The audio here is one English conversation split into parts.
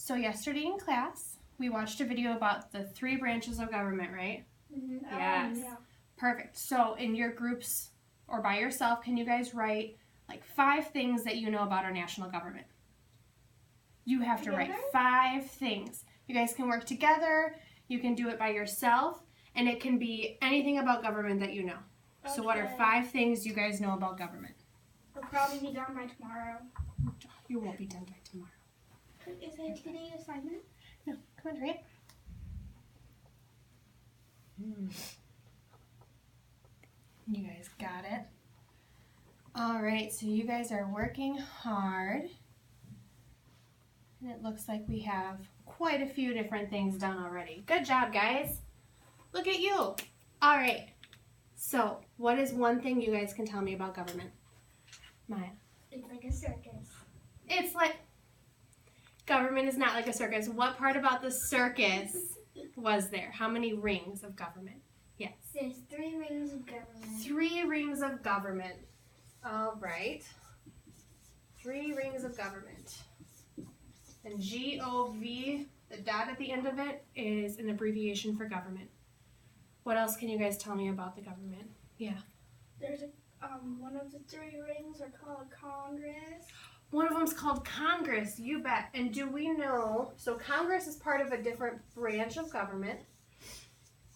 So yesterday in class, we watched a video about the 3 branches of government, right? Mm-hmm. Yes. Yeah. Perfect. So in your groups or by yourself, can you guys write like 5 things that you know about our national government? You have to write 5 things. You guys can work together. You can do it by yourself. And it can be anything about government that you know. Okay. So what are 5 things you guys know about government? I'll probably be done by tomorrow. You won't be done by tomorrow. Is it today's assignment? No, come on, hurry it. You guys got it? All right, so you guys are working hard. And it looks like we have quite a few different things done already. Good job, guys. Look at you. All right, so what is one thing you guys can tell me about government? Maya? It's like a circus. It's like, government is not like a circus. What part about the circus was there? How many rings of government? Yes. There's 3 rings of government. 3 rings of government. All right. 3 rings of government. And G-O-V, the dot at the end of it, is an abbreviation for government. What else can you guys tell me about the government? Yeah. There's one of the 3 rings are called Congress. One of them's called Congress, you bet. And do we know, so Congress is part of a different branch of government.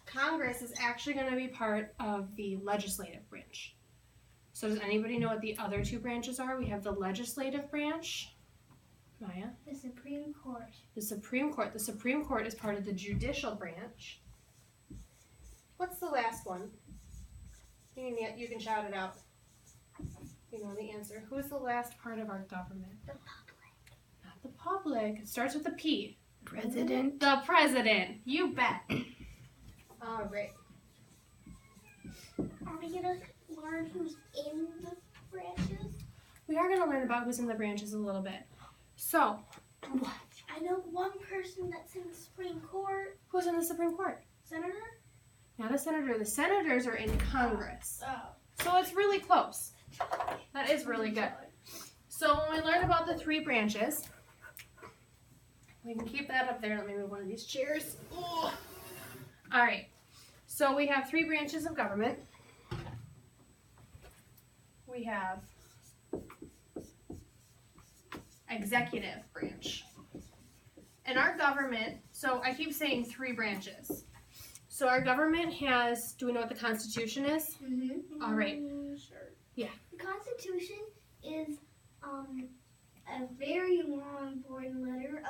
Congress is actually going to be part of the legislative branch. So does anybody know what the other 2 branches are? We have the legislative branch. Maya? The Supreme Court. The Supreme Court. The Supreme Court is part of the judicial branch. What's the last one? You can shout it out. You know the answer. Who's the last part of our government? The public. Not the public. It starts with a P. President. The president. You bet. All right. Are we going to learn who's in the branches? We are going to learn about who's in the branches a little bit. So, what? I know one person that's in the Supreme Court. Who's in the Supreme Court? Senator? Not a senator. The senators are in Congress. Oh. So it's really close. That is really good. So when we learn about the 3 branches, we can keep that up there. Let me move one of these chairs. Ugh. All right. So we have 3 branches of government. We have executive branch. And our government, so I keep saying 3 branches. So our government has, do we know what the Constitution is? Mm-hmm. All right. Sure. Yeah. The Constitution is a very long, boring letter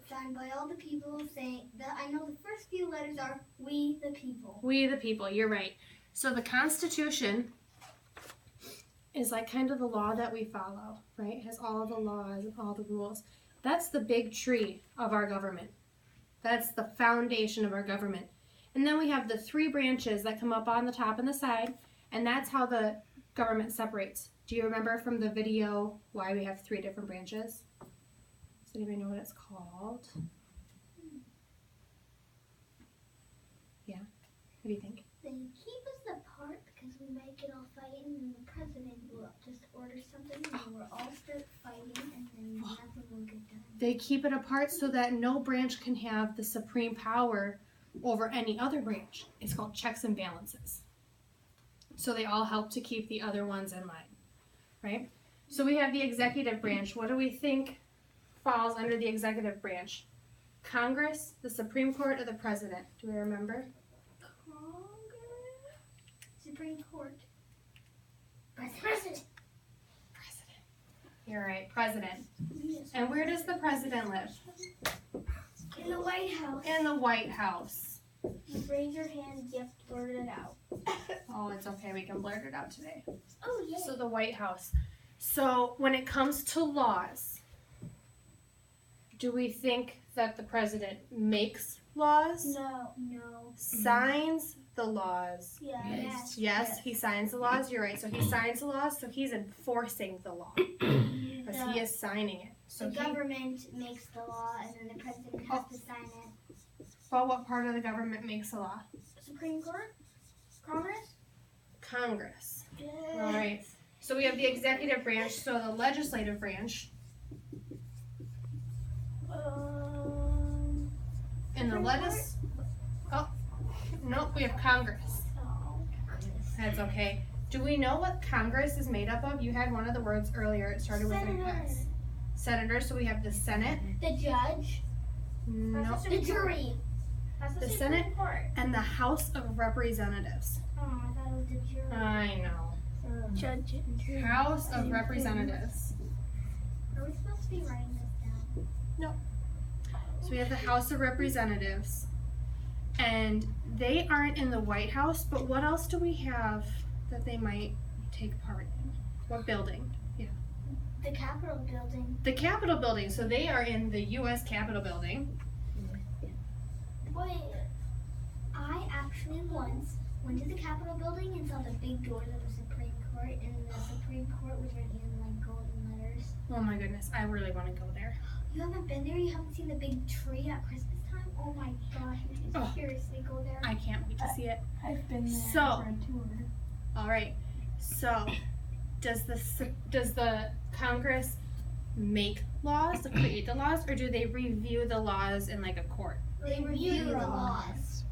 signed by all the people saying that I know the first few letters are "We the people." We the people, you're right. So the Constitution is like kind of the law that we follow, right? It has all the laws and all the rules. That's the big tree of our government. That's the foundation of our government. And then we have the 3 branches that come up on the top and the side, and that's how the government separates. Do you remember from the video why we have 3 different branches? Does anybody know what it's called? Yeah? What do you think? They keep us apart because we might get all fighting, and the president will just order something, and we'll all start fighting, and then nothing will get done. They keep it apart so that no branch can have the supreme power over any other branch. It's called checks and balances. So they all help to keep the other ones in line, right? So we have the executive branch. What do we think falls under the executive branch? Congress, the Supreme Court, or the President? Do we remember? Congress? Supreme Court. President. President. You're right, President. Yes. And where does the President live? In the White House. In the White House. You raise your hand, you have to blurt it out. Oh, it's okay. We can blurt it out today. Oh, yeah. So the White House. So when it comes to laws, do we think that the president makes laws? No. Signs the laws? Yes. Yes, he signs the laws. You're right. So he signs the laws, so he's enforcing the law. Because he is signing it. So The government makes the law, and then the president has to sign it. Well, what part of the government makes the law? Supreme Court? Congress? Congress. Yes. All right. So we have the executive branch, so the legislative branch. Nope, we have Congress. Oh, That's okay. Do we know what Congress is made up of? You had one of the words earlier. It started with an S. Senators. So we have the Senate. The judge. No. The jury. The Senate and the House of Representatives. Oh, I thought it was the jury. I know. Judge and jury. House of Representatives. Are we supposed to be writing this down? So we have the House of Representatives. And they aren't in the White House, but what else do we have that they might take part in? What building? The Capitol building. The Capitol building. So they are in the U.S. Capitol building. Wait, I actually once went to the Capitol building and saw the big doors of the Supreme Court, and the Supreme Court was written in like golden letters. Oh my goodness, I really want to go there. You haven't been there? You haven't seen the big tree at Christmas time? Oh my gosh, you should Oh. seriously go there. I can't wait to see it. I've been there So- for a tour. All right. So, does the Congress make laws, create the laws, or do they review the laws in like a court? They review the laws.